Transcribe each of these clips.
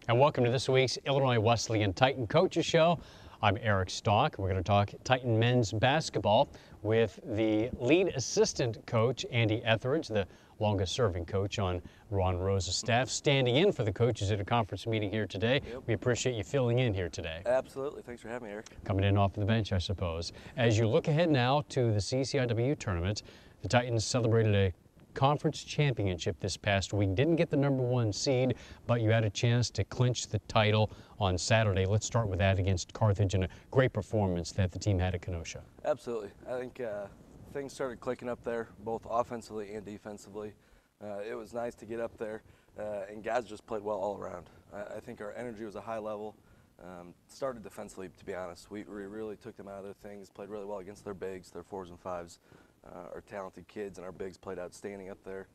And welcome to this week's Illinois Wesleyan Titan Coaches Show. I'm Eric Stock. We're going to talk Titan men's basketball with the lead assistant coach, Andy Etheridge, the longest serving coach on Ron Rose's staff, standing in for the coaches at a conference meeting here today. Yep. We appreciate you filling in here today. Absolutely. Thanks for having me, Eric. Coming in off the bench, I suppose. As you look ahead now to the CCIW tournament, the Titans celebrated a conference championship this past week. Didn't get the #1 seed, but you had a chance to clinch the title on Saturday. Let's start with that against Carthage and a great performance that the team had at Kenosha. Absolutely. I think things started clicking up there, both offensively and defensively. It was nice to get up there, and guys just played well all around. I think our energy was a high level. Started defensively, to be honest. We really took them out of their things, played really well against their bigs, their 4s and 5s. Our talented kids and our bigs played outstanding up there.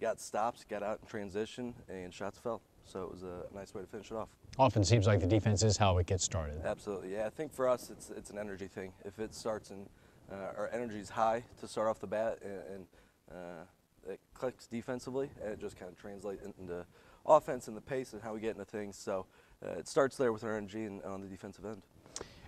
Got stops, got out in transition, and shots fell. So it was a nice way to finish it off. Often seems like the defense is how it gets started. Absolutely, yeah. I think for us, it's an energy thing. If it starts and our energy is high to start off the bat, and it clicks defensively, and it just kind of translates into offense and the pace and how we get into things. So it starts there with our energy and on the defensive end.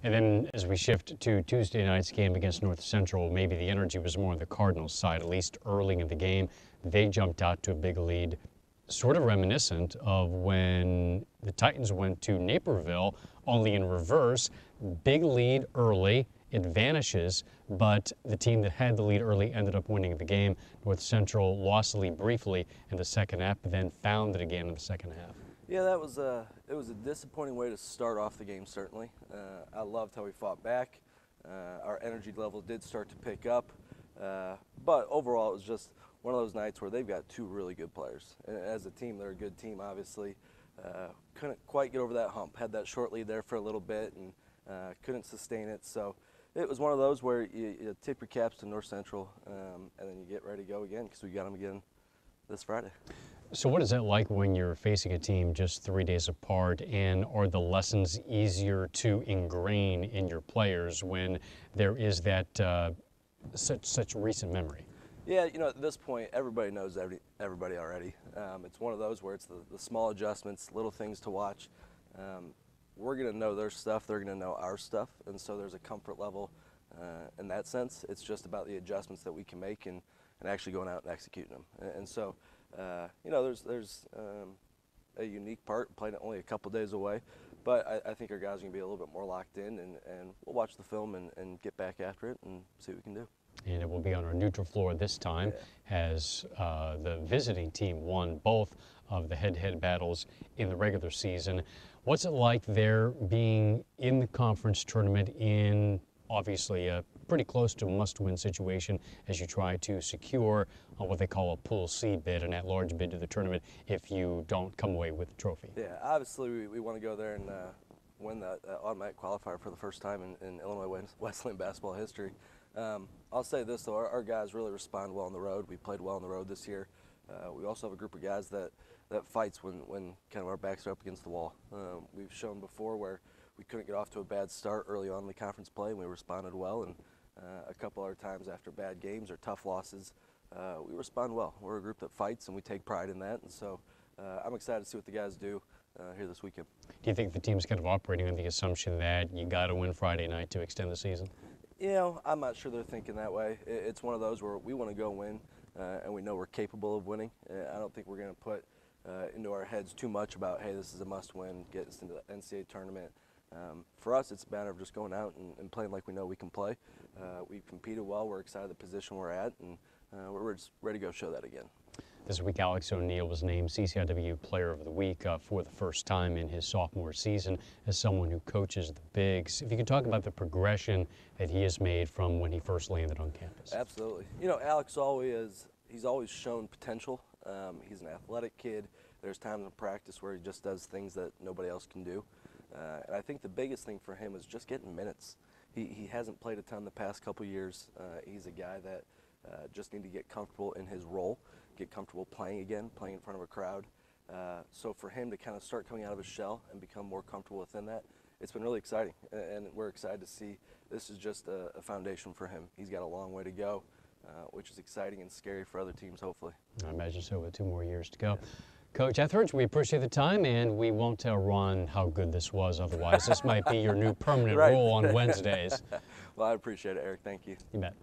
And then as we shift to Tuesday night's game against North Central, maybe the energy was more on the Cardinals' side, at least early in the game. They jumped out to a big lead, sort of reminiscent of when the Titans went to Naperville, only in reverse. Big lead early, it vanishes, but the team that had the lead early ended up winning the game. North Central lost the lead briefly in the second half, but then found it again in the second half. Yeah, it was a disappointing way to start off the game, certainly. I loved how we fought back. Our energy level did start to pick up. But overall, it was just one of those nights where they've got two really good players. And as a team, they're a good team, obviously. Couldn't quite get over that hump. Had that short lead there for a little bit and couldn't sustain it. So it was one of those where you tip your caps to North Central and then you get ready to go again because we got them again this Friday. So what is that like when you're facing a team just 3 days apart, and are the lessons easier to ingrain in your players when there is that such recent memory? Yeah, you know, at this point, everybody knows everybody already. It's one of those where it's the small adjustments, little things to watch. We're going to know their stuff, they're going to know our stuff, and so there's a comfort level in that sense. It's just about the adjustments that we can make and actually going out and executing them. And so, you know, there's a unique part, playing it only a couple days away, but I think our guys are going to be a little bit more locked in, and we'll watch the film and get back after it and see what we can do. And it will be on our neutral floor this time, as the visiting team won both of the head-to-head battles in the regular season. What's it like there being in the conference tournament in obviously a pretty close to a must-win situation as you try to secure what they call a pool C bid, an at-large bid to the tournament if you don't come away with the trophy? Yeah, obviously we want to go there and win that automatic qualifier for the first time in Illinois Wesleyan basketball history. I'll say this, though, our guys really respond well on the road. We played well on the road this year. We also have a group of guys that fights when kind of our backs are up against the wall. We've shown before where we couldn't get off to a bad start early on in the conference play, and we responded well. And a couple other times after bad games or tough losses, we respond well. We're a group that fights, and we take pride in that. And so I'm excited to see what the guys do here this weekend. Do you think the team's kind of operating on the assumption that you got to win Friday night to extend the season? You know, I'm not sure they're thinking that way. It's one of those where we want to go win, and we know we're capable of winning. I don't think we're going to put into our heads too much about, hey, this is a must-win, get us into the NCAA tournament. For us, it's a matter of just going out and playing like we know we can play. We've competed well. We're excited the position we're at, and we're just ready to go show that again. This week, Alex ONeill was named CCIW Player of the Week for the first time in his sophomore season as someone who coaches the bigs. If you could talk about the progression that he has made from when he first landed on campus. Absolutely. You know, Alex he's always shown potential. He's an athletic kid. There's times in practice where he just does things that nobody else can do. And I think the biggest thing for him is just getting minutes. He hasn't played a ton the past couple years. He's a guy that just need to get comfortable in his role, get comfortable playing again, playing in front of a crowd. So for him to kind of start coming out of his shell and become more comfortable within that, it's been really exciting. And we're excited to see this is just a foundation for him. He's got a long way to go, which is exciting and scary for other teams, hopefully. I imagine so, with 2 more years to go. Yeah. Coach Etheridge, we appreciate the time, and we won't tell Ron how good this was otherwise. This might be your new permanent Right. rule on Wednesdays. Well, I appreciate it, Eric. Thank you. You bet.